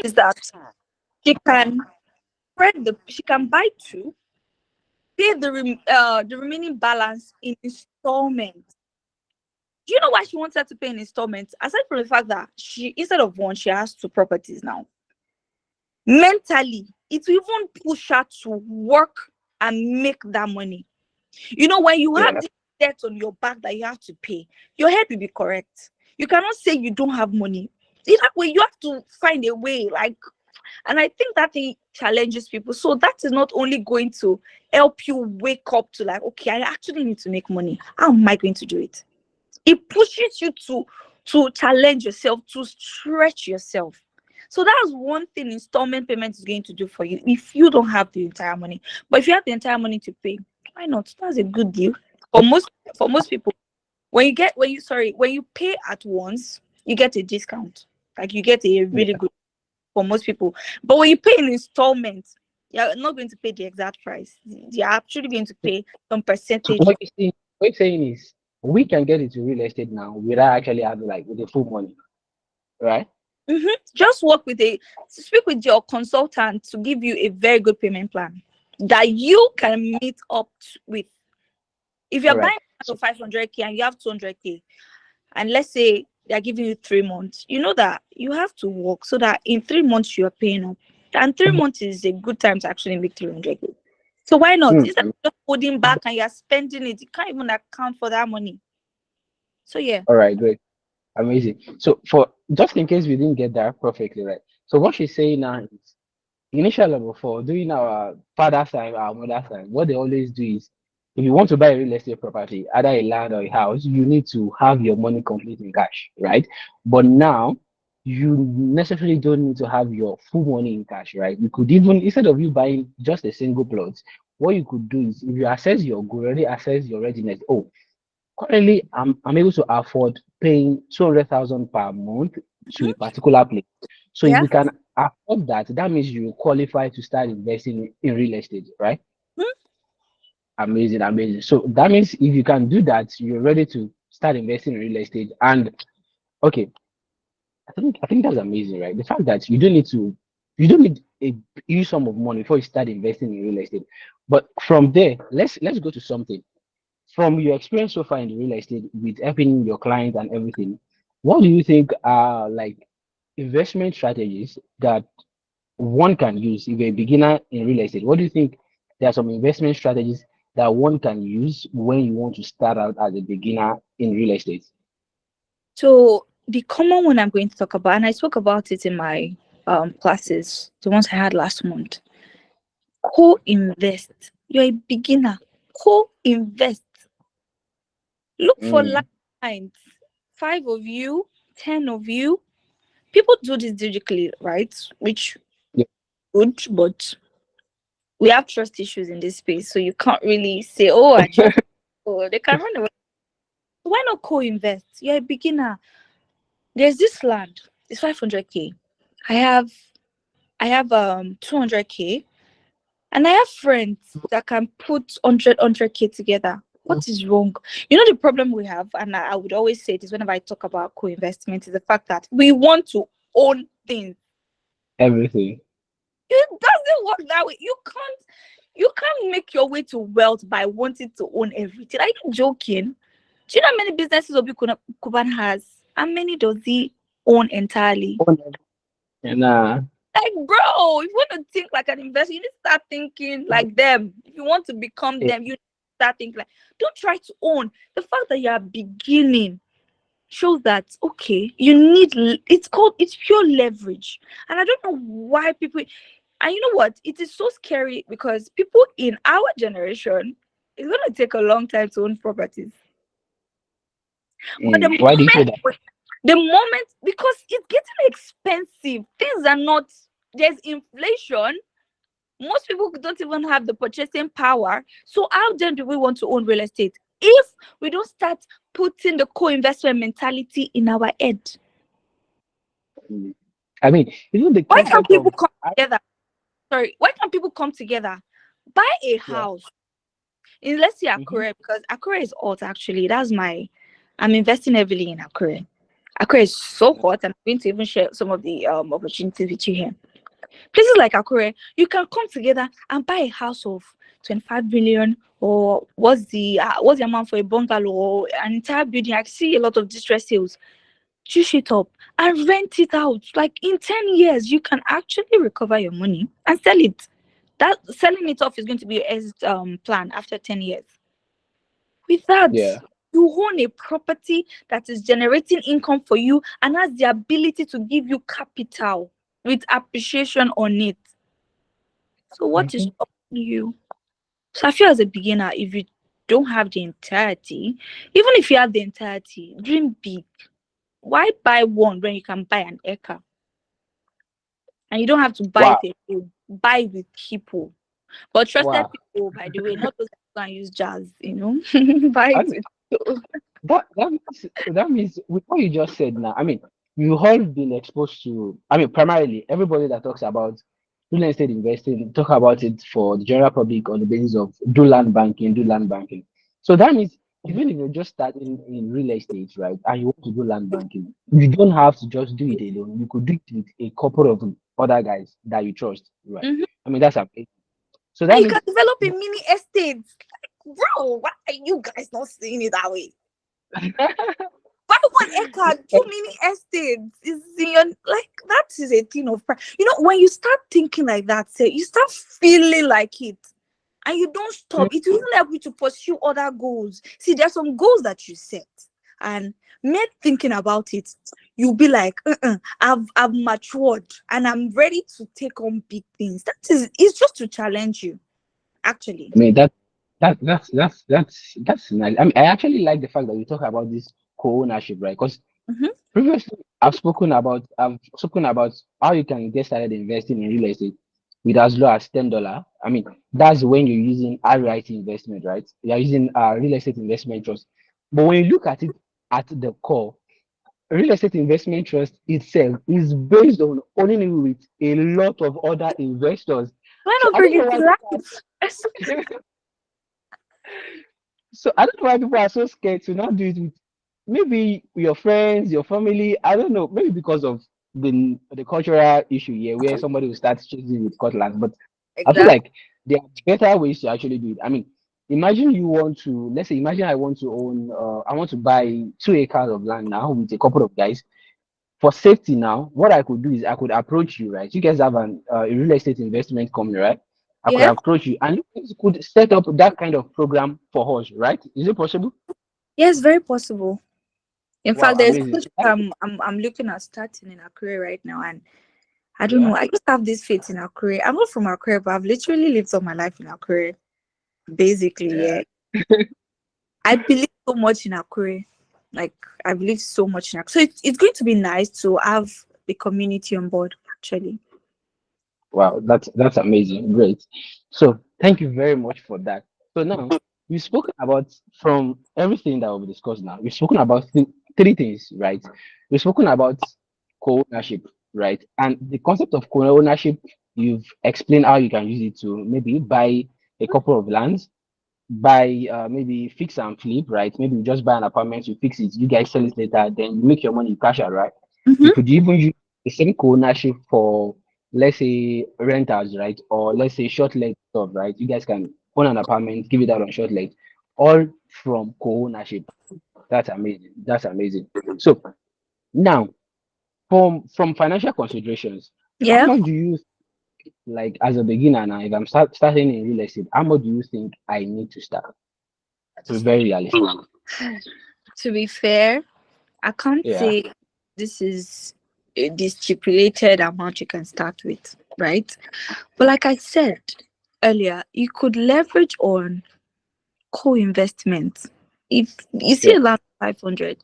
is that she can she can buy two, pay the remaining balance in installments. Do you know why she wants her to pay in installments? Aside from the fact that she, instead of one, she has two properties now. Mentally, it will even push her to work and make that money. You know, when you have Yeah. this debt on your back that you have to pay, your head will be correct. You cannot say you don't have money. In that way, you have to find a way. Like, and I think that thing challenges people. So that is not only going to help you wake up to like, okay, I actually need to make money. How am I going to do it? It pushes you to challenge yourself, to stretch yourself. So that's one thing installment payment is going to do for you if you don't have the entire money. But if you have the entire money to pay, why not? That's a good deal for most people. When you pay at once, you get a discount. Like you get a really Yeah. good for most people. But when you pay in installments, you're not going to pay the exact price. You're actually going to pay some So percentage. what you're saying is we can get into real estate now without actually having like with the full money, right? Just speak with your consultant to give you a very good payment plan that you can meet with. If you're All right. buying So for 500K and you have 200K, and let's say they're giving you 3 months, you know that you have to work so that in 3 months you are paying up. And 3 months is a good time to actually make 300K. So why not? Instead of just holding back and you're spending it, you can't even account for that money. So yeah. all right, great. Amazing. So for just in case we didn't get that perfectly right. So what she's saying now is initial level four, doing our father's side, our mother's side, what they always do is if you want to buy a real estate property, either a land or a house, you need to have your money complete in cash, right? But now you necessarily don't need to have your full money in cash, right? You could even instead of you buying just a single plot, what you could do is if you assess your goal, already assess your readiness. Oh, currently I'm able to afford paying 200,000 per month to a particular place. So if Yeah. you can afford that, that means you qualify to start investing in real estate, right? Hmm? Amazing, amazing. So that means if you can do that, you're ready to start investing in real estate. And okay, I think that's amazing, right? The fact that you don't need a huge sum of money before you start investing in real estate. But from there, let's go to something. From your experience so far in the real estate with helping your clients and everything, what do you think are like investment strategies that one can use if you're a beginner in real estate? What do you think there are some investment strategies that one can use when you want to start out as a beginner in real estate? So the common one I'm going to talk about, and I spoke about it in my classes, the ones I had last month. Co-invest. You're a beginner. Co-invest. Look for Mm, lines. 5 of you, 10 of you. People do this digitally, right? Which yeah. good, but we have trust issues in this space, so you can't really say, "Oh, I trust." Oh, they can run away. Why not co-invest? You're a beginner. There's this land. It's 500K. I have I have 200K, and I have friends that can put 100K together. What is wrong? You know the problem we have, and I would always say this whenever I talk about co-investment, is the fact that we want to own things. Everything. It doesn't work that way. You can't make your way to wealth by wanting to own everything. Are you joking? Do you know how many businesses Obi Kuban has? How many does he own entirely? And Like, bro, if you want to think like an investor, you need to start thinking like them. If you want to become yeah, them, you start thinking like, don't try to own. The fact that you are beginning shows that, okay, it's pure leverage. And I don't know why people, and you know what? It is so scary because people in our generation, it's going to take a long time to own properties. But why do you say that? the moment, because it's getting expensive, things are not, there's inflation. Most people don't even have the purchasing power. So how then do we want to own real estate if we don't start putting the co-investment mentality in our head? Mm. I mean, the Why can't concept people of come together? Sorry, why can't people come together, buy a yeah. house in, let's say, Hmm. Akure, because Akure is alt actually. I'm investing heavily in Akure. Accra is so hot, and I'm going to even share some of the opportunities with you here. Places like Akure, you can come together and buy a house of 25 billion, or what's the amount for a bungalow or an entire building. I see a lot of distress sales. Juice it up and rent it out. Like in 10 years, you can actually recover your money and sell it. That selling it off is going to be your exit plan after 10 years. With that, Yeah. you own a property that is generating income for you and has the ability to give you capital with appreciation on it. So what is Mhm. stopping you? So I feel as a beginner, if you don't have the entirety, even if you have the entirety, dream big. Why buy one when you can buy an acre? And you don't have to buy Wow. it alone. Buy it with people. But trusted Wow. people, by the way, not those who can use jazz, buy it And with people. that means with what you just said now, I mean, you all been exposed to, I mean, primarily everybody that talks about real estate investing talk about it for the general public on the basis of do land banking, do land banking. So that means even if you're just starting in real estate, right, and you want to do land banking, you don't have to just do it alone. You could do it with a couple of other guys that you trust, right? Mhm. I mean, that's amazing. So And that you can means develop a mini estate. Bro, why are you guys not seeing it that way? Buy 1 acre, two mini estates. Is in your, like, that is a thing of pride. When you start thinking like that, say you start feeling like it. And you don't stop, it will even help you to pursue other goals. See, there's some goals that you set, and me thinking about it, you'll be like, I've matured and I'm ready to take on big things. It's just to challenge you, actually. I mean that's nice. I mean, I actually like the fact that you talk about this co-ownership, right? Because Mm-hmm. previously I've spoken about how you can get started investing in real estate with as low as $10. I mean, that's when you're using REIT investment, right? You're using real estate investment trust. But when you look at it at the core, real estate investment trust itself is based on owning it with a lot of other investors. Why So not I bring don't know it why to people life? are so I don't know why people are so scared to not do it with maybe your friends, your family. I don't know, maybe because of the cultural issue here, where somebody will start chasing with cutlass. But I feel Exactly. like there are better ways to actually do it. I mean, imagine you want to, let's say, imagine I want to own, I want to buy 2 acres of land now with a couple of guys. For safety now, what I could do is I could approach you, right? You guys have a real estate investment company, right? I could Yes. approach you and you guys could set up that kind of program for us, right? Is it possible? Yes, very possible. In Wow, fact, there's a amazing. project I'm looking at starting in Akure right now, and I don't Yeah. know. I just have this faith in Akure. I'm not from Akure, but I've literally lived all my life in Akure. Basically, Yeah. yeah. I believe so much in Akure. Like, I believe so much in Akure. So it's going to be nice to have the community on board, actually. Wow, that's amazing. Great. So thank you very much for that. So now we've spoken about from everything that we've discussed now. We've spoken about three things, right? We've spoken about co-ownership, right? And the concept of co-ownership, you've explained how you can use it to maybe buy a couple of lands, buy maybe fix and flip, right? Maybe you just buy an apartment, you fix it, you guys sell it later, then you make your money, you cash out, right? You Mm-hmm. could even use the same co-ownership for, let's say, renters, right? Or let's say short leg stuff, right? You guys can own an apartment, give it out on short leg, all from co-ownership. That's amazing. That's amazing. So now, from financial considerations, how Yeah. much do you, like, as a beginner now, if I'm starting in real estate, how much do you think I need to start? To be very realistic. To be fair, I can't Yeah. say this is the stipulated amount you can start with, right? But like I said earlier, you could leverage on co-investment. If you see Yeah. a lot 500,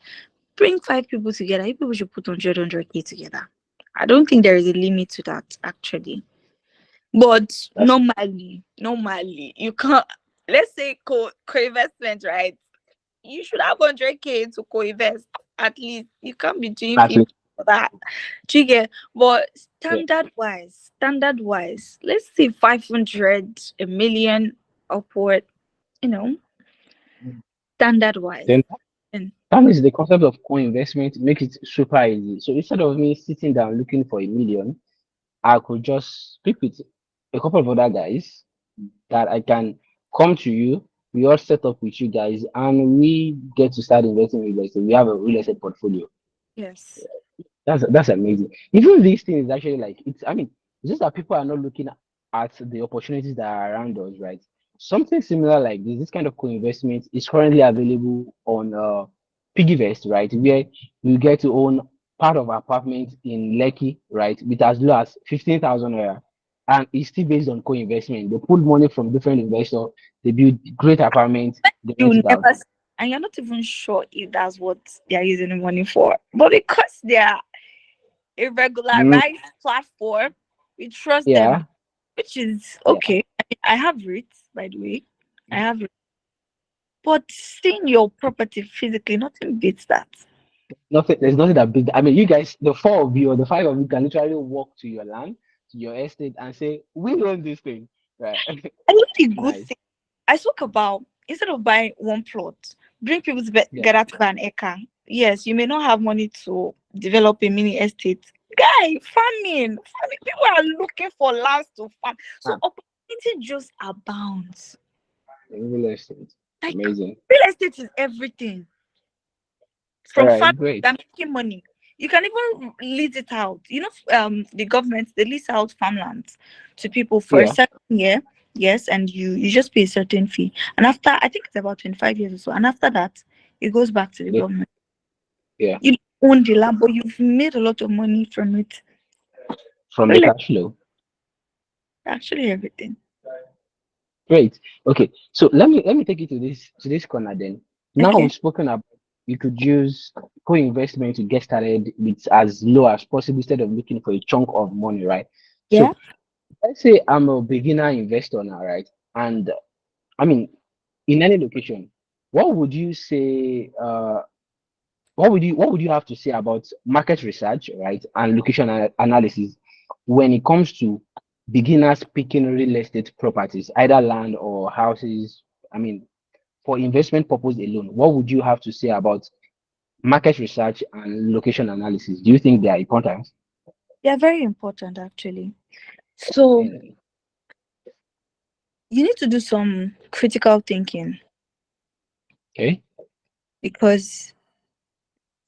bring 5 people together. You people should put 100k together. I don't think there is a limit to that, actually. But That's normally, you can't. Let's say co-investment, right? You should have 100k to co-invest at least. You can't be doing 50 actually. for that. Do you get? But Yeah. standard wise, let's say 500, a million upward. You know, standard wise. Then That means the concept of co-investment makes it super easy. So instead of me sitting down looking for 1 million, I could just speak with a couple of other guys that I can come to you. We all set up with you guys, and we get to start investing in real estate. We have a real estate portfolio. Yes. That's amazing. Even these things actually like it's. I mean, it's just that people are not looking at the opportunities that are around us, right? Something similar like this kind of co-investment is currently available on Piggyvest, right? Where you get to own part of apartment in Lekki, right, with as low as 15,000 naira, and it's still based on co-investment. They pull money from different investors, they build great apartments, they You rent it out. never s- and you're not even sure if that's what they're using the money for. But because they're a Mm, regularized platform, we trust them, yeah, which is yeah. okay. I have REITs, by the way. I have REITs. But seeing your property physically, nothing beats that. Nothing, there's nothing that big. I mean, you guys, the four of you or the five of you can literally walk to your land, to your estate, and say, "We own this thing." Right? And really good Nice. thing. I spoke about instead of buying one plot, bring people Yeah. together to buy an acre. Yes, you may not have money to develop a mini estate. Guy, farming. People are looking for lands to farm. So Ah, opportunity just abounds. real estate. Like Amazing. real estate is everything. All From farm, right, great. they're making money. You can even lease it out. You know, the government they lease out farmlands to people for a Yeah. certain year. Yes, and you just pay a certain fee. And after I think it's about 25 years or so. And after that, it goes back to the Yeah. government. Yeah. You don't own the land, but you've made a lot of money from it. From the Really, cash flow. actually everything. Great. Okay. So let me take you to this corner then. Now Okay. we've spoken about you could use co-investment to get started with as low as possible instead of looking for a chunk of money, right? Yeah. So let's say I'm a beginner investor now, right? And I mean, in any location, what would you say? What would you have to say about market research, right, and location analysis when it comes to beginners picking real estate properties, either land or houses? I mean, for investment purpose alone, what would you have to say about market research and location analysis? Do you think they are important? They are very important actually. So Mm, you need to do some critical thinking okay. because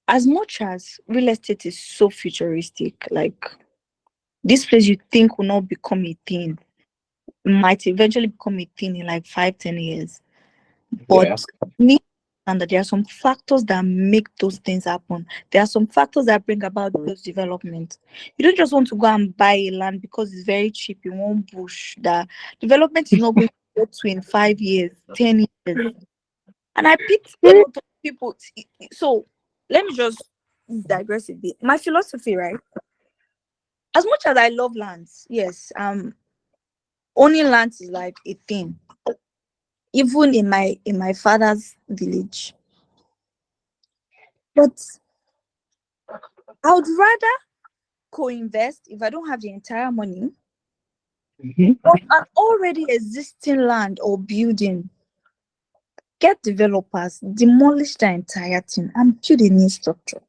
as much as real estate is so futuristic, like this place you think will not become a thing, might eventually become a thing in like 5, 10 years. Yeah. But me and that there are some factors that make those things happen. There are some factors that bring about those developments. You don't just want to go and buy a land because it's very cheap in one bush. That development is not going to get to in 5 years, 10 years. And I pity a lot of people. So let me just digress a bit. My philosophy, right? As much as I love lands, yes, owning lands is like a thing. Even in my father's village. But I would rather co-invest if I don't have the entire money Mhm. on an already existing land or building. Get developers, demolish the entire thing and build a new structure.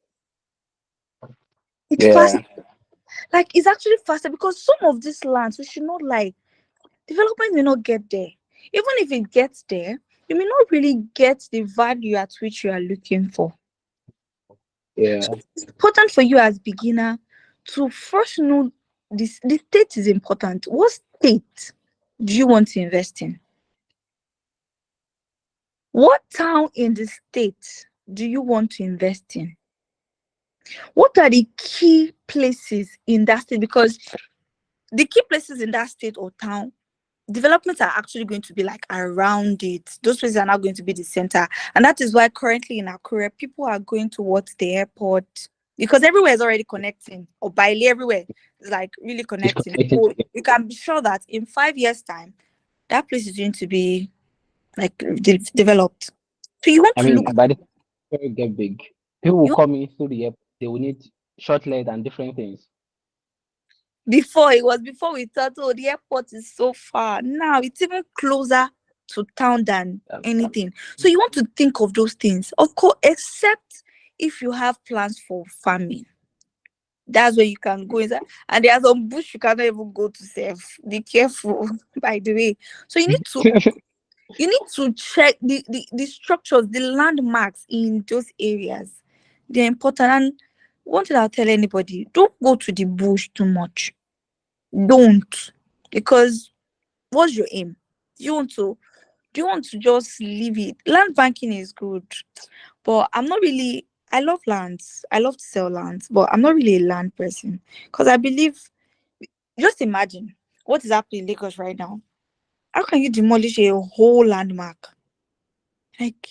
It's fast. Yeah. Like it's actually faster because some of these lands we should not like development may not get there. Even if it gets there, you may not really get the value at which you are looking for. So Yeah. it's important for you as beginner to first know this. The state is important. What state do you want to invest in? What town in the state do you want to invest in? What are the key places in that state? Because the key places in that state or town, developments are actually going to be like around it. Those places are not going to be the center. And that is why currently in Akure, people are going towards the airport because everywhere is already connecting, or Bailey everywhere is like really It's connecting. connecting. So you can be sure that in 5 years' time, that place is going to be like developed. So you want I to look mean, by the time it get big, people will you come in through the airport. They will need short leg and different things. before it was before we thought, oh, the airport is so far. Now it's even closer. to town than Um, anything. So you want to think of those things, of course, except if you have plans for farming. That's where you can go inside. And there's some bush you cannot even go to save. Be careful, by the way. So you need to check the structures, the landmarks in those areas. They're important. And one thing I'll tell anybody, don't go to the bush too much. Don't. Because what's your aim? Do you want to just leave it? Land banking is good, but I'm not really. I love lands. I love to sell lands, but I'm not really a land person because I believe. Just imagine what is happening in Lagos right now. How can you demolish a whole landmark? Like,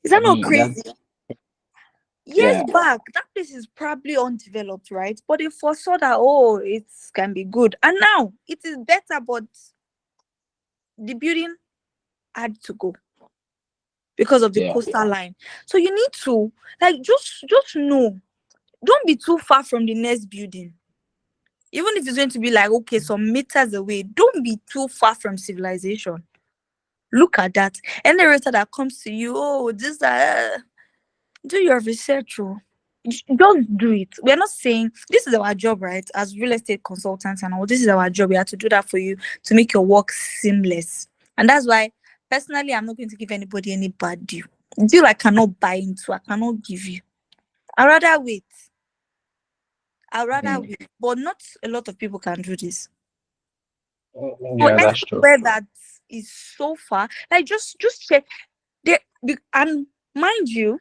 is that not that's crazy? Years yeah. back, that place is probably undeveloped, right? But they foresaw that, oh, it can be good, and now it is better, but the building had to go because of the Yeah. coastal line. So you need to, like, just know, don't be too far from the next building. Even if it's going to be like, okay, some meters away, don't be too far from civilization. Look at that. Any realtor that comes to you, oh, this, do your research. Oh. Don't do it. We're not saying this is our job, right? As real estate consultants and all, this is our job. We have to do that for you to make your work seamless. And that's why, personally, I'm not going to give anybody any bad deal. Deal I cannot buy into, I cannot give you. I'd rather wait. Mm. But not a lot of people can do this. So Yeah, that's true. anywhere that is so far, like just check there. And mind you,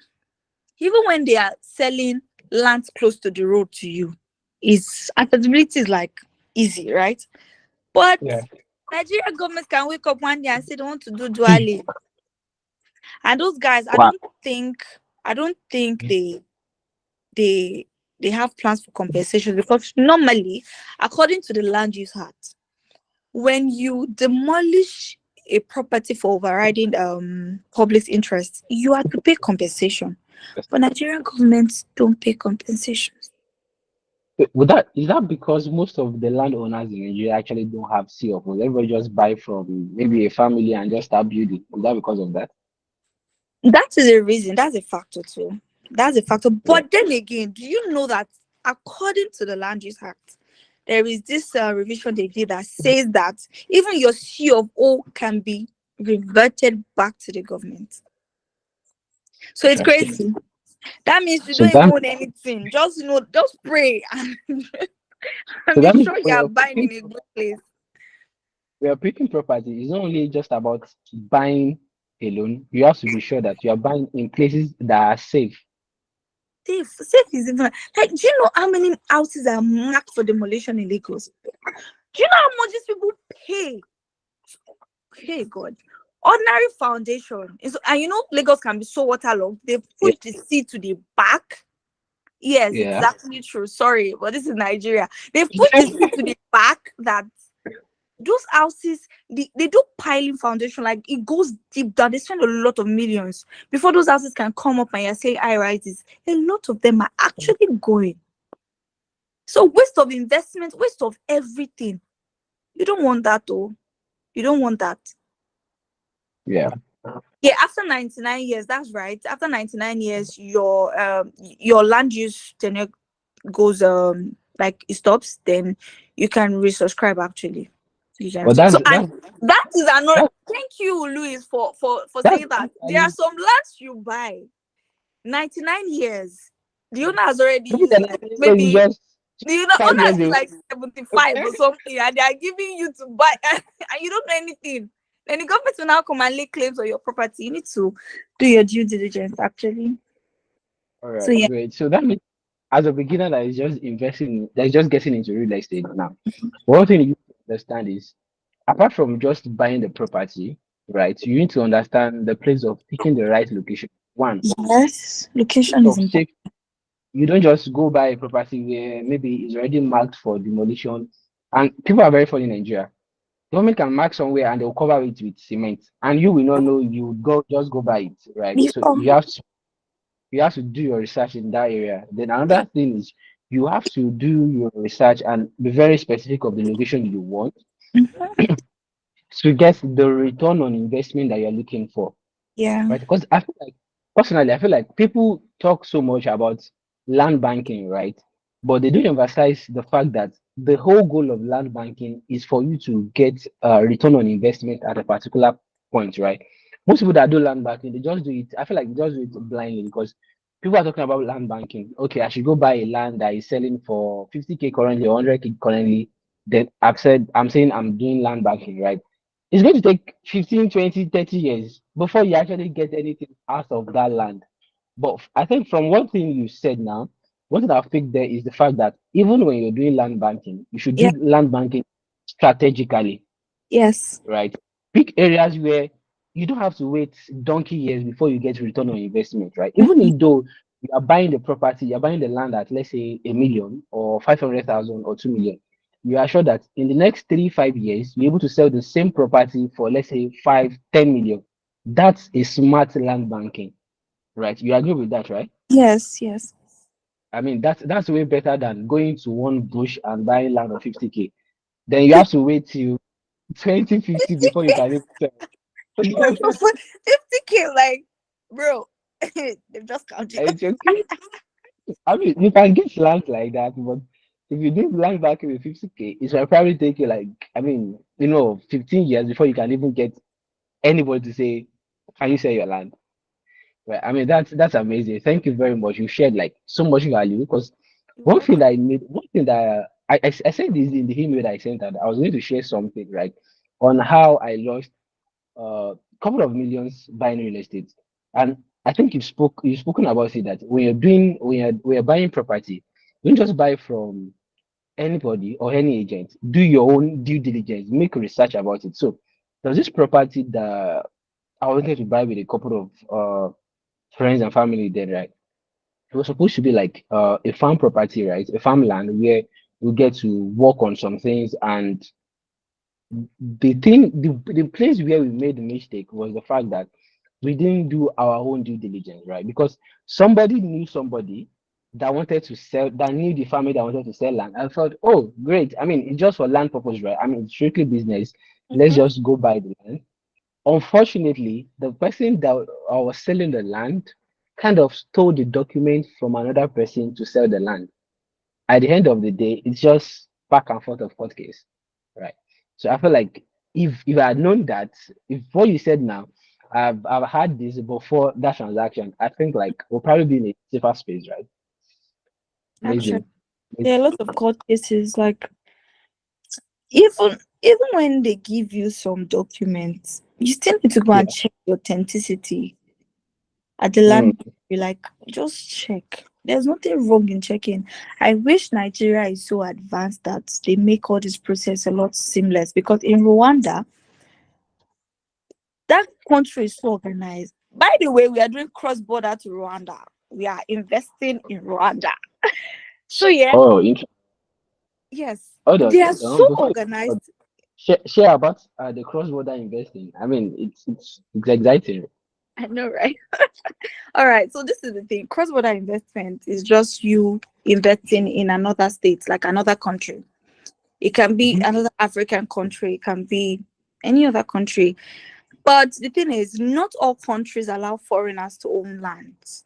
even when they are selling land close to the road to you, is accessibility is like easy, right? But Yeah. Nigeria government can wake up one day and say they want to do dually. And those guys, Wow. I don't think they they have plans for compensation, because normally, according to the Land Use Act, when you demolish a property for overriding public interest, you have to pay compensation. But Nigerian governments don't pay compensations. Would that is that because most of the landowners in Nigeria actually don't have CFOs? Everybody just buy from maybe a family and just start building. Is that because of that? That is a reason. That's a factor too. That's a factor. Yeah. But then again, do you know that according to the Land Use Act, there is this revision they did that says that even your CFO can be reverted back to the government. So it's Interesting. crazy. That means you So don't even that own anything. Just pray and, so and be that means sure you when are you're buying picking in a good place. property, it's not only just about buying alone. You have to be sure that you are buying in places that are safe. Safe is even like, do you know how many houses are marked for demolition in Lagos? Do you know how much these people pay? Hey God. Ordinary foundation is, and you know Lagos can be so waterlogged. They Yeah. push the sea to the back. Yes, it's Yeah. actually true. Sorry, but this is Nigeria. They put the sea to the back that those houses, they do piling foundation, like it goes deep down. They spend a lot of millions before those houses can come up and you're saying high rises. A lot of them are actually going. So waste of investment, waste of everything. You don't want that though. You don't want that. Yeah. Yeah, after 99 years, that's right. After 99 years, your land use tenure goes like it stops, then you can resubscribe actually. You can But so and that's that is another, that's thank you, Louis, for that's saying that. There are actually some lands you buy 99 years. The owner has already maybe used the like next year you maybe just the five owner years is away. like 75 or something, and they are giving you to buy and you don't know anything. Then the government will now come and lay claims on your property. You need to do your due diligence actually. All So right, yeah. great. So that means as a beginner that is just investing, that is just getting into real estate now, one thing you need to understand is apart from just buying the property, right, you need to understand the place of picking the right location. One, Yes, place location is of important. safe. You don't just go buy a property where maybe it's already marked for demolition. And people are very funny in Nigeria. Government can mark somewhere and they'll cover it with cement, and you will not know. You go just go buy it, right? So Before. you have to do your research in that area. Then another thing is you have to do your research and be very specific of the location you want. Mhm. to get the return on investment that you're looking for, Yeah. right? Because I feel like, personally, I feel like people talk so much about land banking, right? But they don't emphasize the fact that the whole goal of land banking is for you to get a return on investment at a particular point, right? Most people that do land banking, they just do it. I feel like they just do it blindly because people are talking about land banking. Okay, I should go buy a land that is selling for 50K currently or 100K currently. Then I'm saying I'm doing land banking, right? It's going to take 15, 20, 30 years before you actually get anything out of that land. But I think from one thing you said now, one thing I'll pick there is the fact that even when you're doing land banking, you should Yeah. do land banking strategically, Yes. right? Pick areas where you don't have to wait donkey years before you get return on investment, right? Even Mhm. if though you are buying the property, you're buying the land at let's say 1 million or 500,000 or 2 million, you are sure that in the next 3, 5 years, you're able to sell the same property for let's say 5, 10 million. That's a smart land banking, right? You agree with that, right? Yes. Yes. I mean, that's way better than going to one bush and buying land of 50K. Then you have to wait till 2050 before you can even Bro, sell. 50K, like, bro, they've just counted. It's okay. I mean, you can get land like that, but if you do land back with 50K, it will probably take you like, I mean, 15 years before you can even get anybody to say, can you sell your land? Right. I mean, that's amazing. Thank you very much. You shared like so much value because one thing that I said this in the email that I sent out, I was going to share something, right, on how I lost a couple of millions buying real estate. And I think you've spoken about it that when you're buying property, don't just buy from anybody or any agent. Do your own due diligence, make research about it. So there's this property that I wanted to buy with a couple of friends and family there, right? It was supposed to be like a farm property, right? A farmland where we get to work on some things. And the place where we made the mistake was the fact that we didn't do our own due diligence, right? Because somebody knew somebody that wanted to sell, that knew the family that wanted to sell land. I thought, oh, great. I mean, it's just for land purpose, right? I mean, it's strictly business. Let's Mhm. just go buy the land. Unfortunately, the person that was selling the land kind of stole the document from another person to sell the land. At the end of the day, it's just back and forth of court case, right? So I feel like if I had known that, if what you said now, I've had this before that transaction, I think like we'll probably be in a safer space, right? Actually, Amazing. there are a lot of court cases. Like, even when they give you some documents, you still need to go and Yeah. check the authenticity at the Mm. land. You like, just check. There's nothing wrong in checking. I wish Nigeria is so advanced that they make all this process a lot seamless. Because in Rwanda, that country is so organized. By the way, we are doing cross border to Rwanda. We are investing in Rwanda. So yeah, Oh, interesting. yes, Hold on, they are hold on. so Before you organized. share about the cross-border investing. I mean, it's exciting. I know, right? All right. So this is the thing. Cross border investment is just you investing in another state, like another country. It can be Mhm. another African country. It can be any other country. But the thing is, not all countries allow foreigners to own lands.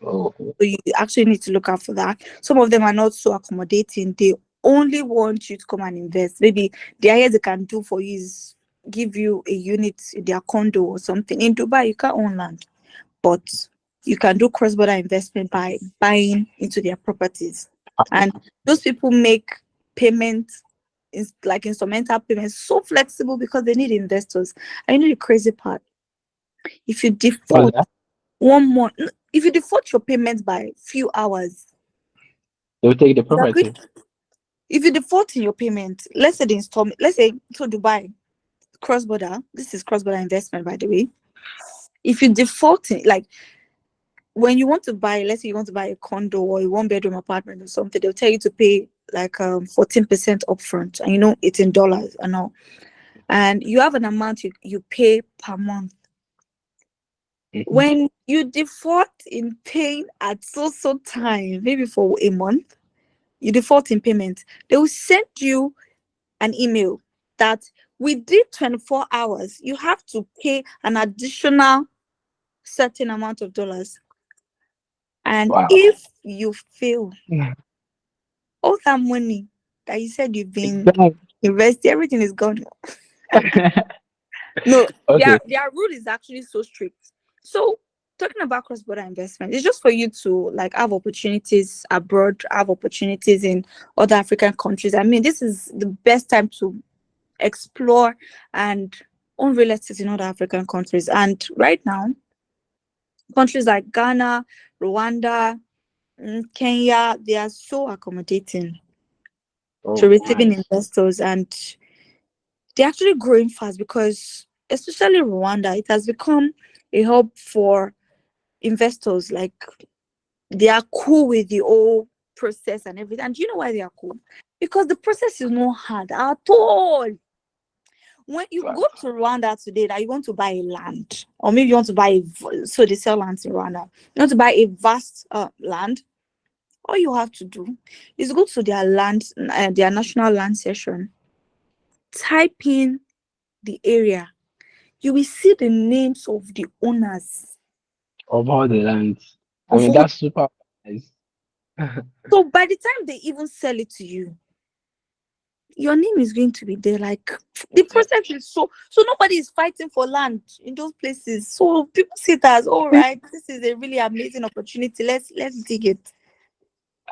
Oh, So you actually need to look out for that. Some of them are not so accommodating. They only want you to come and invest. Maybe the highest they can do for you is give you a unit in their condo or something. In Dubai, you can't own land, but you can do cross-border investment by buying into their properties. And those people make payments, like instrumental payments, so flexible because they need investors. I know the crazy part. If you what's default that? 1 month, if you default your payment by few hours, They'll take the you agree. property. If you default in your payment, let's say the installment, let's say so Dubai cross-border. This is cross-border investment, by the way. If you default in, like, when you want to buy, let's say you want to buy a condo or a one-bedroom apartment or something, they'll tell you to pay like 14% upfront, and it's in dollars and all. And you have an amount you pay per month. Mhm. When you default in paying at so time, maybe for a month, you default in payment, they will send you an email that within 24 hours, you have to pay an additional certain amount of dollars. And Wow. if you fail, all that money that you said you've been investing, everything is gone. No, Okay. their rule is actually so strict. So talking about cross-border investment, it's just for you to like have opportunities abroad, have opportunities in other African countries. I mean, this is the best time to explore and own real estate in other African countries. And right now, countries like Ghana, Rwanda, Kenya, they are so accommodating to Oh, receiving nice. investors, and they're actually growing fast because especially Rwanda, it has become a hub for investors. Like, they are cool with the whole process and everything. And do you know why they are cool? Because the process is not hard at all. When you Wow. go to Rwanda today, that you want to buy a land, or maybe you want to buy so they sell lands in Rwanda. You want to buy a vast land. All you have to do is go to their land, their national land session, type in the area. You will see the names of the owners Of all the lands. I of mean, all. that's super nice. So by the time they even sell it to you, your name is going to be there. Like, the process is so nobody is fighting for land in those places. So people see it as, all right, this is a really amazing opportunity. Let's dig it.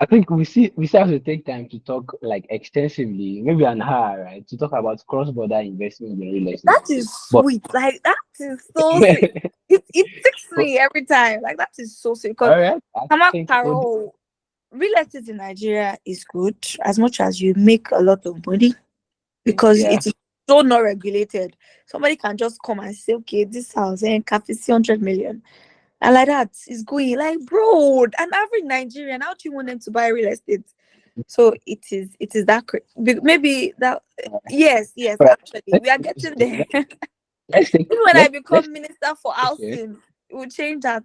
I think we still have to take time to talk like extensively, maybe an hour, right, to talk about cross-border investment in real estate. That is But sweet. Like, that is so sweet. It ticks me every time. Like, that is so sweet. Because all right, I Mama think Carol, real estate in Nigeria is good as much as you make a lot of money, because yeah, it is so not regulated. Somebody can just come and say, okay, this house and cafe 100 million. And like that, it's going like, bro, an average Nigerian, how do you want them to buy real estate? So it is that maybe that, yes, all right. actually, Let's we are getting there. let's take Even when I let's become minister for question. housing, it will change that.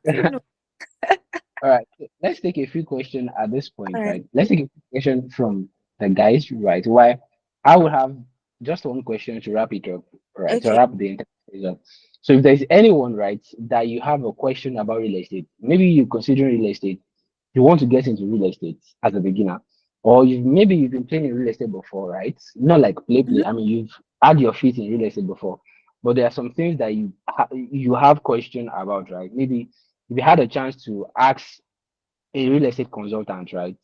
All right, so let's take a few questions at this point, All right. right? Let's take a few question from the guys, right? Why I will have just one question to wrap it up, right? To Okay. wrap the entire thing up. So if there's anyone, right, that you have a question about real estate, maybe you consider real estate, you want to get into real estate as a beginner, or you've been playing in real estate before, right? Not like play. Mhm. I mean, you've had your feet in real estate before, but there are some things that you have question about, right? Maybe if you had a chance to ask a real estate consultant, right?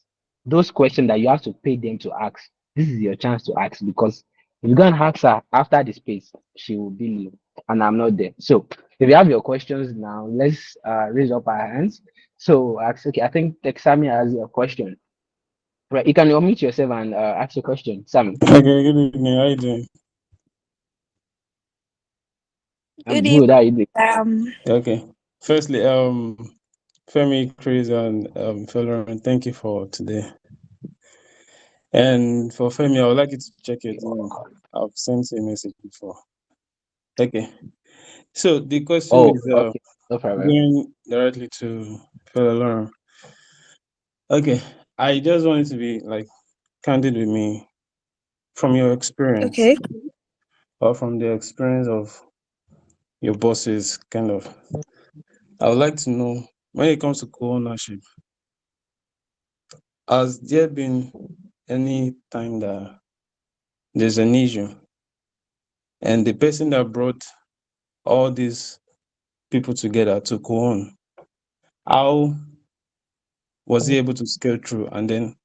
Those questions that you have to pay them to ask, this is your chance to ask, because if you go and ask her after the space, she will bill you, and I'm not there. So if you have your questions now, let's raise up our hands. So okay, I think Texami has a question. Right, you can unmute yourself and ask your question, Sammy. Okay, good evening. How you doing? I'm Good good. How you doing? evening. Okay. Firstly, Femi, Chris, and Fellow, thank you for today. And for Femi, I would like you to check your DM. I've sent you a message before. Okay. So the question Oh, is okay, no problem. going directly to Fellow. Okay. I just wanted to be like candid with me from your experience Okay. or from the experience of your bosses, kind of. I would like to know when it comes to co-ownership, has there been any time that there's an issue and the person that brought all these people together to co-own, how was he able to scale through? And then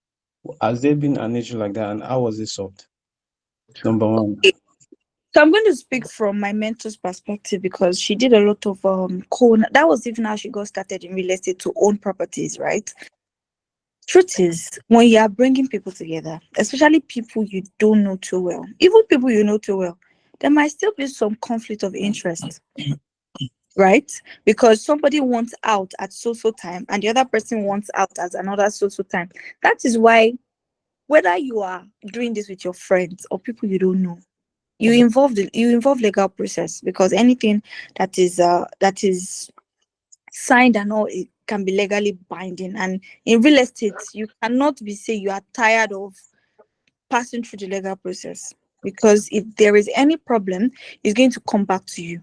has there been an issue like that and how was it solved? Number one. So I'm going to speak from my mentor's perspective, because she did a lot of that was even how she got started in real estate, to own properties, right? Truth is, when you are bringing people together, especially people you don't know too well, even people you know too well, there might still be some conflict of interest, right? Because somebody wants out at so time and the other person wants out at another so time. That is why, whether you are doing this with your friends or people you don't know, you involve legal process, because anything that is signed and all, it can be legally binding. And in real estate, you cannot be say you are tired of passing through the legal process. because if there is any problem, it's going to come back to you.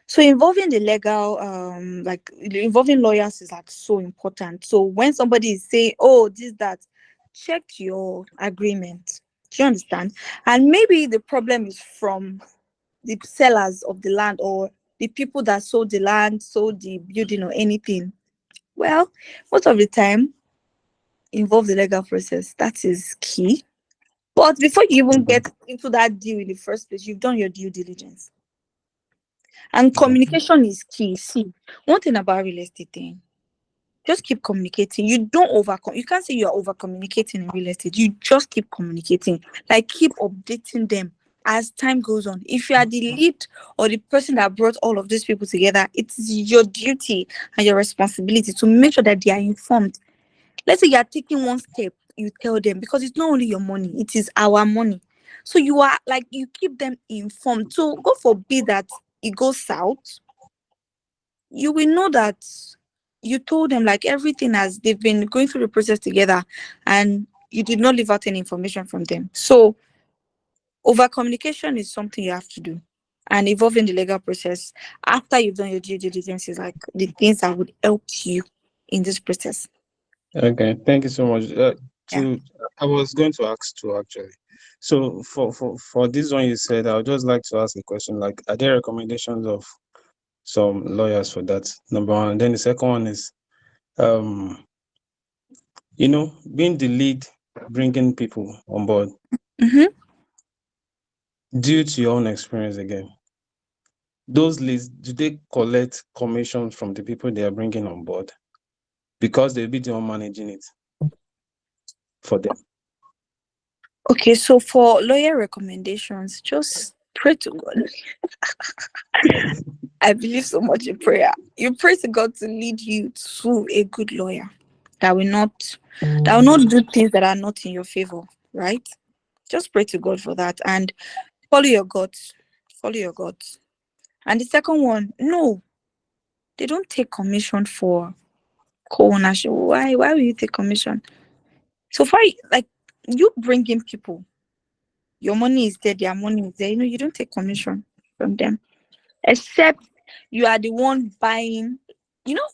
So involving the legal, like involving lawyers is like so important. So when somebody is saying, "Oh, this that," check your agreement. Do you understand? And maybe the problem is from the sellers of the land or the people that sold the land, sold the building, or anything. Well, most of the time, involve the legal process. That is key. But before you even Okay. get into that deal in the first place, you've done your due diligence. And Okay. communication is key. See, one thing about real estate thing, just keep communicating. You don't over you can't say you are over communicating in real estate. You just keep communicating. Like keep updating them as time goes on. If you are the lead or the person that brought all of these people together, it's your duty and your responsibility to make sure that they are informed. Let's say you are taking one step, you tell them, because it's not only your money, it is our money. So you are like you keep them informed. So God forbid that it goes south, you will know that you told them like everything as they've been going through the process together and you did not leave out any information from them. So over communication is something you have to do. And involving the legal process after you've done your due diligence is like the things that would help you in this process. Okay. Thank you so much. Yeah. To I was going to ask two actually. So for this one you said, I would just like to ask a question. Like, are there recommendations of some lawyers for that? Number one. And then the second one is, um, being the lead, bringing people on board, Mm-hmm. due to your own experience again. Those leads, do they collect commissions from the people they are bringing on board? Because they'll be the one managing it for them. Okay, so for lawyer recommendations, just pray to God. I believe so much in prayer. You pray to God to lead you to a good lawyer that will not do things that are not in your favor, right? Just pray to God for that and follow your guts. Follow your guts. And the second one, no, they don't take commission for co-ownership. Why? Why will you take commission? So far, like you bring in people, your money is there, their money is there. You don't take commission from them, except you are the one buying.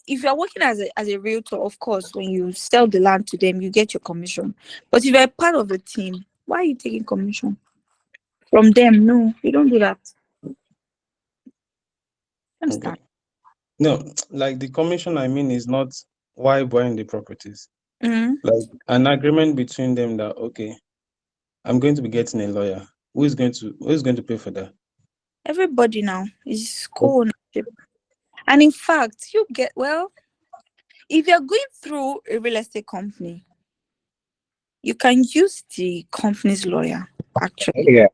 If you are working as a realtor, of course, when you sell the land to them, you get your commission. But if you're part of the team, why are you taking commission from them? No, you don't do that. Okay. Understand? No, like the commission I mean is not why buying the properties. Mm-hmm. Like an agreement between them that, okay, I'm going to be getting a lawyer. Who is going to pay for that? Everybody now is co-ownership, and in fact, you get well. If you're going through a real estate company, you can use the company's lawyer actually Yeah,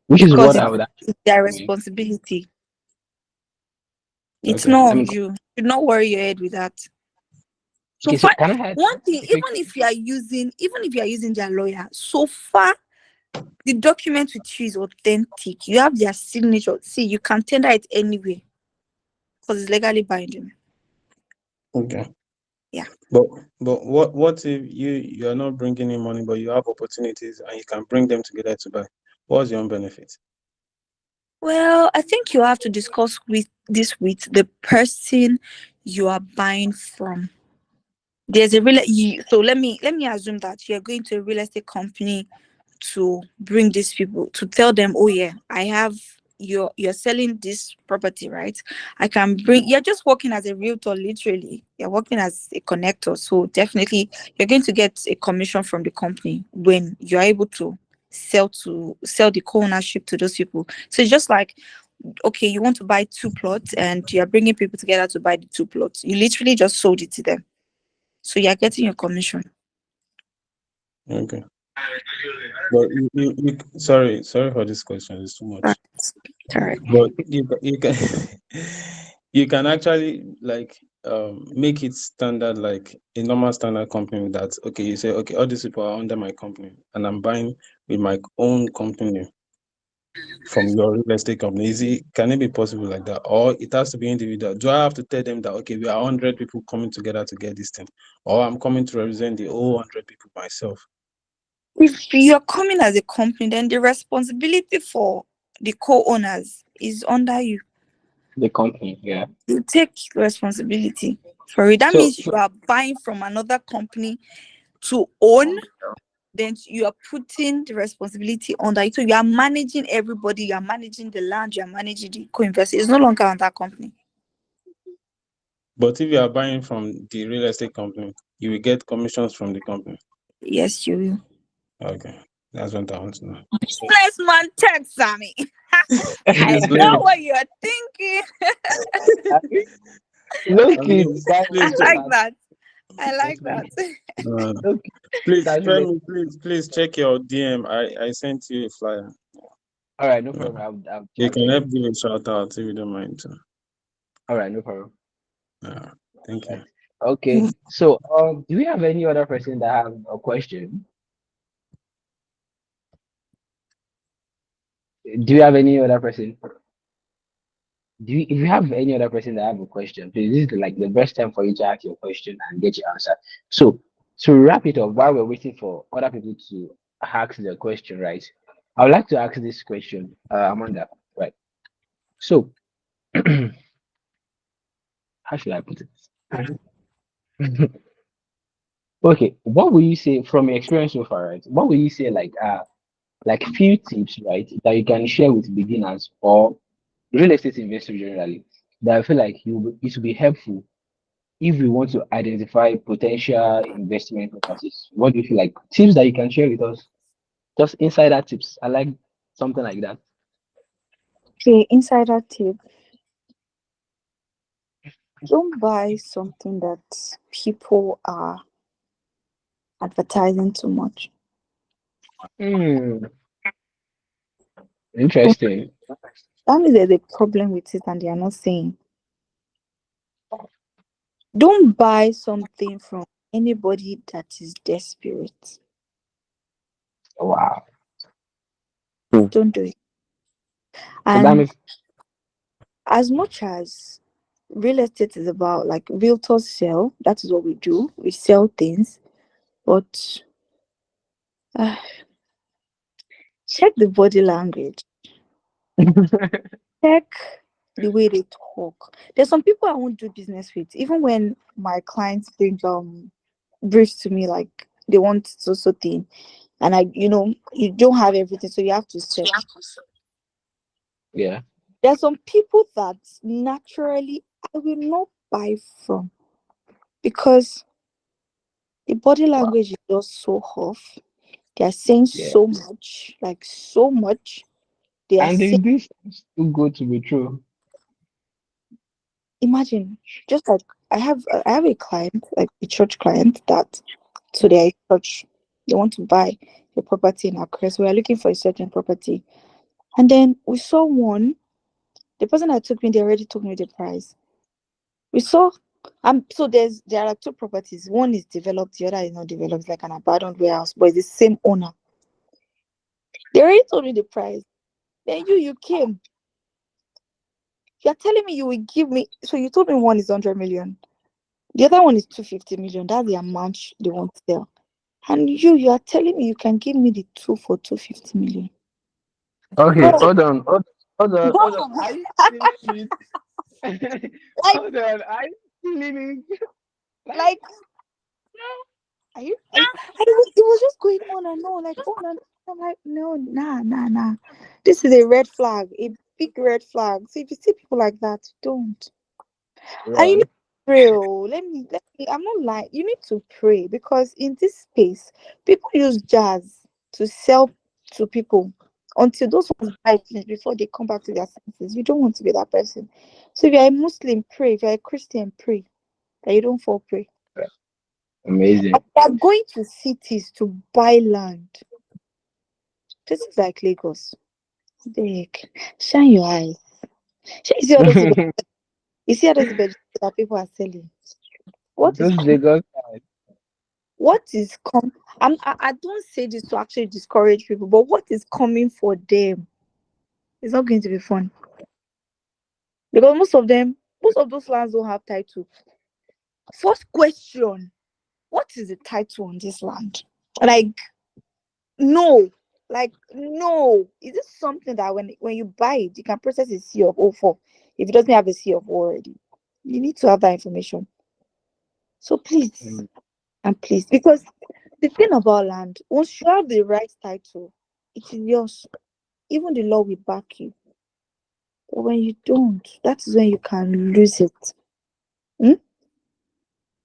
which is because what I it's would their actually. responsibility. It's Okay. not Let on me. you. You should not worry your head with that. So Okay, so far, can I add one thing, a quick? even if you are using their lawyer, so far the document with you is authentic. You have their signature. See, you can tender it anyway because it's legally binding. Okay. Yeah. But but what if you are not bringing in money, but you have opportunities and you can bring them together to buy? What's your own benefit? Well, I think you have to discuss with the person you are buying from. There's a real so let me assume that you're going to a real estate company to bring these people to tell them, oh yeah, I have you're selling this property, right? I can bring You're just working as a realtor, literally. You're working as a connector. So definitely you're going to get a commission from the company when you're able to sell the co-ownership to those people. So it's just like, okay, you want to buy two plots and you're bringing people together to buy the two plots. You literally just sold it to them. So you're getting your commission. Okay. But sorry for this question. It's too Right. much. Correct. But you can you can actually like make it standard like a normal standard company that, okay, you say, okay, all these people are under my company and I'm buying with my own company from your real estate company. Can it be possible like that? Or it has to be individual? Do I have to tell them that, okay, we are 100 people coming together to get this thing? Or I'm coming to represent the whole 100 people myself? If you're coming as a company, then the responsibility for the co-owners is under you. The company, yeah. You take responsibility for it. That So, means you are buying from another company to own, then you are putting the responsibility under it. So you are managing everybody, you are managing the land, you are managing the co-investor. It's no longer on that company. But if you are buying from the real estate company, you will get commissions from the company. Yes, you will. Okay, that's what I want to know. Businessman tech, Sammy. I Please, know please, what you're thinking. Loki, please, that I please, like that. I like that. Loki, please, that's really Femi, please check your DM. I sent you a flyer. all right. No Yeah. problem. I'll You check can it. help give a shout out if you don't mind too. All right, no problem. Thank you. Right. Okay. So, do we have any other person that have a question? Do you have any other person? If you have any other person that have a question, please, this is like the best time for you to ask your question and get your answer. So, to wrap it up, while we're waiting for other people to ask their question, right? I would like to ask this question, Amanda, right? So, how should I put it? Okay, what will you say from your experience so far, right? What will you say like few tips, right, that you can share with beginners or real estate investors generally that I feel like it will be helpful if we want to identify potential investment properties? What do you feel like? Tips that you can share with us? Just insider tips. I like something like that. Okay, insider tip. Don't buy something that people are advertising too much. Hmm, interesting. That means there's a problem with it and they are not saying. Don't buy something from anybody that is desperate. Wow. Don't do it. So that And means as much as real estate is about like realtors sell, that is what we do. We sell things, but uh, check the body language. Check the way they talk. There's some people I won't do business with, even when my clients bring briefs to me like they want so thing, and you don't have everything, so you have to sell. yeah. There's some people that naturally I will not buy from because the body Wow. language is just so off. They are saying Yeah. so much, like so much. They are And saying, this is too good to be true. imagine, just like I have a client, like a church client that so they are a church. They want to buy a property in Accra. So we are looking for a certain property. And then we saw one. The person that took me, they already told me the price. We saw so there are like two properties. One is developed, the other is not developed, it's like an abandoned warehouse, but it's the same owner. They already told me the price. Then you came. You're telling me you will give me, so you told me one is 100 million. The other one is 250 million. That's the amount they want to sell. And you are telling me you can give me the two for 250 million. Okay, Bro, hold on. Hold on. bro, Are you serious? like, Hold on. Are you serious? Like, like, are you? And it was just going on and on, like on and on. I'm like, no, nah. This is a red flag, a big red flag. So if you see people like that, don't. And you need run. to pray. Oh, let me. I'm not lying. You need to pray because in this space, people use jazz to sell to people until those ones buy it before they come back to their senses. You don't want to be that person. So if you're a Muslim, pray. If you're a Christian, pray that you don't fall prey. Amazing. They're going to cities to buy land. Places like Lagos. Big. Shine your eyes. You see all those you see all those vegetables that people are selling. What is Those Lagos. what is com I don't say this to actually discourage people, but what is coming for them is not going to be fun. Because most of those lands don't have title. First question, what is the title on this land? Like No, like no. Is this something that when you buy it, you can process a C of O4 if it doesn't have a C of O already? You need to have that information. So please Mm, and please, because the thing about land, once you have the right title, it is yours. Even the law will back you. But when you don't, that is when you can lose it. Hmm?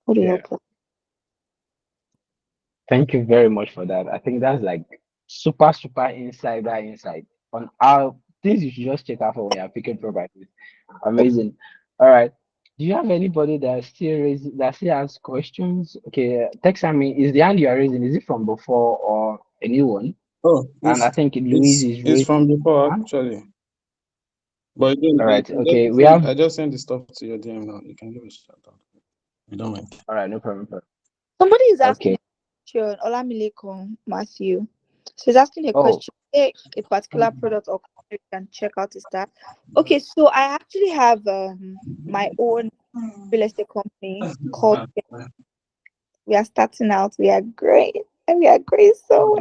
What do you yeah. help us? Thank you very much for that. I think that's like super insight on how things you should just check out for when you're picking properties. Amazing. All right. Do you have anybody that still has questions? Okay, Texami, is the hand you are raising, is it from before or a new one? Oh, And I think Louise is it's from raising before one. actually. But again, All right. Okay, we have. I just sent the stuff to your DM now. You can give it a shout out. You don't mind. All right, no problem. Somebody is asking Okay. a question, Olamilekan Matthew. So he's asking a Oh, question. A particular product or company you can check out is that. Okay, so I actually have my own real estate company called, we are starting out, we are great, and we are great. So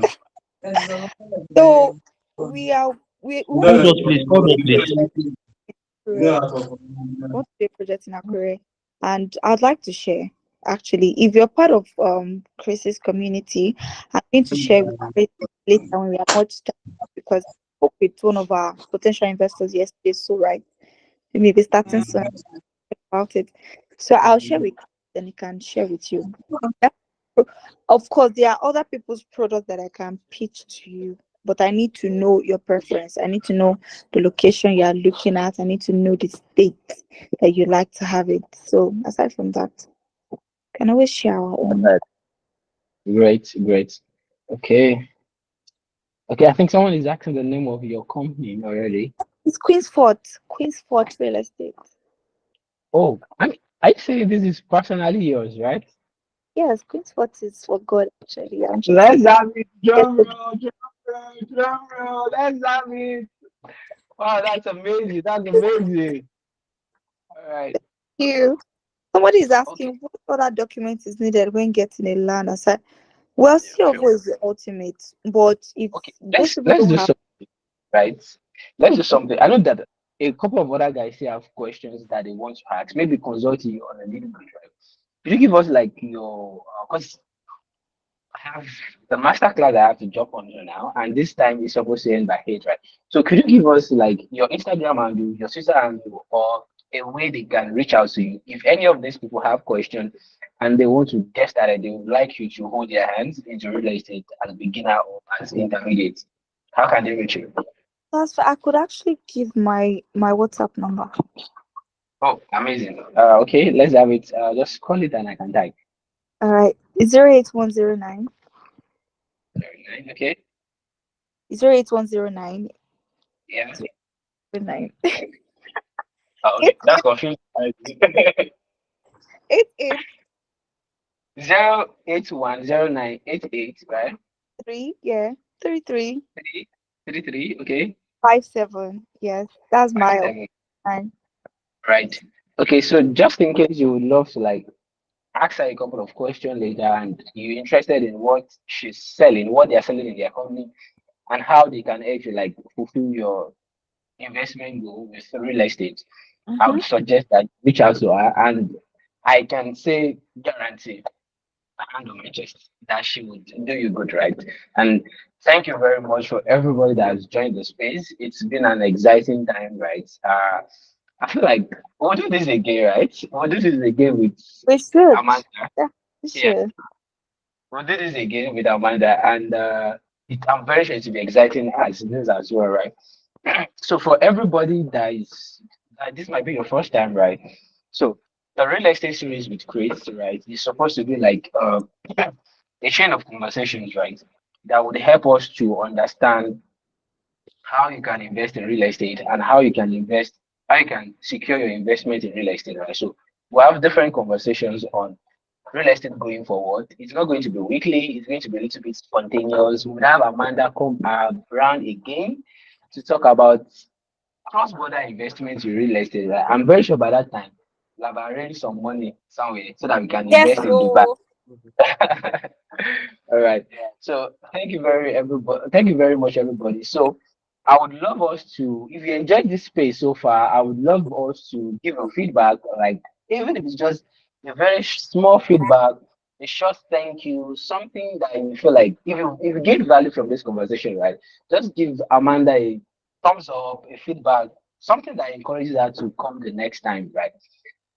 so we want to Hold on, please. Hold on, please. do want to do a project in Akure, and I'd like to share. Actually, if you're part of Chris's community, I'm going to share with Chris later when we are much time, because I spoke with one of our potential investors yesterday. So right, we may be starting soon about it. So I'll share with Chris, and he can share with you. Yeah. Of course, there are other people's products that I can pitch to you, but I need to know your preference. I need to know the location you are looking at. I need to know the state that you like to have it. So aside from that, can always share our all own. right. Great. Okay. Okay, I think someone is asking the name of your company already. It's Queen's Fort Real Estate. Oh, I say this is personally yours, right? Yes, Queen's Fort is for God actually. I'm just Let's have it. Drum roll. Let's have it. Wow, that's amazing. That's amazing. All right. you. Somebody is Okay. asking what other documents is needed when getting a land. I said, well, Yeah, CFO sure. is the ultimate, but if Okay. those Let's people let's don't do have, something, right? Let's do something. I know that a couple of other guys here have questions that they want to ask. Maybe consult you on a little bit, right? Could you give us like your because I have the master class I have to jump on here now, and this time is supposed to end by 8, right? So could you give us like your Instagram handle, your Twitter handle, or a way they can reach out to you? If any of these people have questions and they want to get started, they would like you to hold their hands into real estate as beginner or as intermediate. How can they reach you? that's I could actually give my WhatsApp number. Oh, amazing. Okay, let's have it. Just call it and I can type. All right, 08109 Very nice. Okay. 08109 Yeah. 09 Oh, okay. eight That's confusing. 88 0810988, right? 3, yeah, 33 Three, 33, okay. 57. Yes, that's Five, my seven. line. Right. Okay, so just in case you would love to like ask her a couple of questions later and you're interested in what she's selling, what they're selling in their company, and how they can help you like fulfill your investment goal with real estate, I Mm-hmm. would suggest that reach out to her and I can say guarantee hand on my chest that she would do you good, right? And thank you very much for everybody that has joined the space. It's been an exciting time, right? I feel like we'll do this again, right? We'll do this again with We should. Amanda. Yeah, we Yeah, should. we'll do this again with Amanda, and I'm very sure it will be exciting as this as well, right? So for everybody that this might be your first time, right? So the real estate series with Chris, right, is supposed to be like a chain of conversations, right, that would help us to understand how you can invest in real estate and how you can secure your investment in real estate, right? So we'll have different conversations on real estate going forward. It's not going to be weekly, it's going to be a little bit spontaneous. We'll have Amanda come around again to talk about cross-border investments in real estate. Right? I'm very sure by that time we'll have arranged some money somewhere so that we can Yes, invest in Dubai. so All right. So thank you very much, everybody. So I would love us to, if you enjoyed this space so far, I would love us to give a feedback, like even if it's just a very small feedback, a short thank you, something that you feel like if you get value from this conversation, right? Just give Amanda a thumbs up, a feedback, something that encourages her to come the next time, right?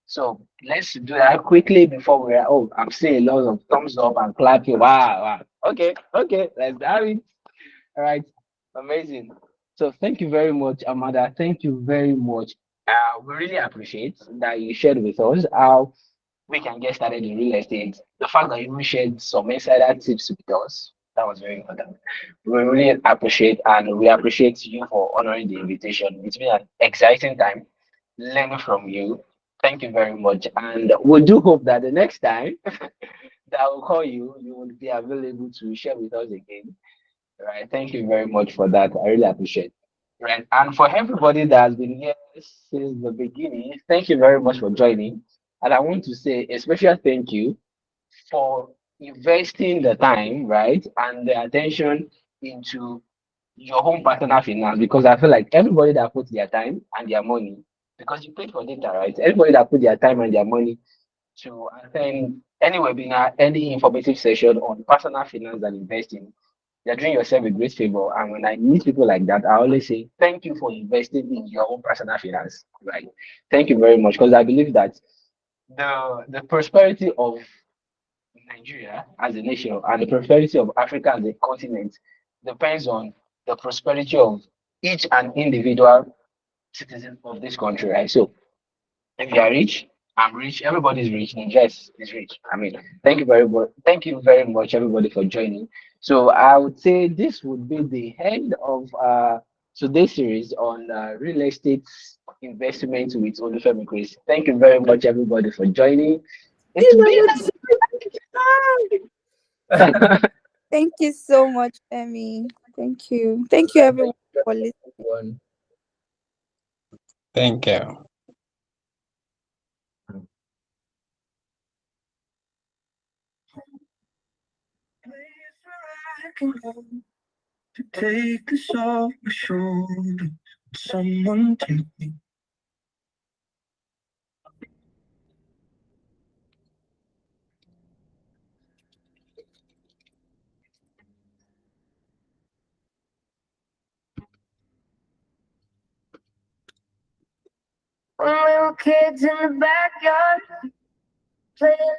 So let's do that quickly before we're. Oh, I'm seeing a lot of thumbs up and clapping. Wow, wow. Okay, okay, let's have it. All right, amazing. So thank you very much, Amanda. Thank you very much. We really appreciate that you shared with us how we can get started in real estate. The fact that you even shared some insider tips with us, that was very important. We really appreciate, and we appreciate you for honoring the invitation. It's been an exciting time learning from you. Thank you very much. And we do hope that the next time that I will call you, you will be available to share with us again. Right. Thank you very much for that. I really appreciate it. Right. And for everybody that has been here since the beginning, thank you very much for joining. And I want to say a special thank you for investing the time, right, and the attention into your own personal finance, because I feel like everybody that put their time and their money, because you paid for data, right? Everybody that put their time and their money to attend any webinar, any informative session on personal finance and investing, you're doing yourself a great favor. And when I meet people like that, I always say, thank you for investing in your own personal finance, right? Thank you very much, because I believe that the prosperity of Nigeria as a nation and the prosperity of Africa as a continent depends on the prosperity of each and individual citizen of this country, right? So if you are rich, I'm rich, everybody's rich, Nigeria is rich. I mean, thank you very much, everybody, for joining. So I would say this would be the end of today's series on real estate investment with Olufemi Chris. Thank you very much, everybody, for joining. It's been Thank you so much, Emmy. Thank you. Thank you, everyone, for listening. one. Thank you. To take this off my shoulder, someone take me. When we were kids in the backyard, playing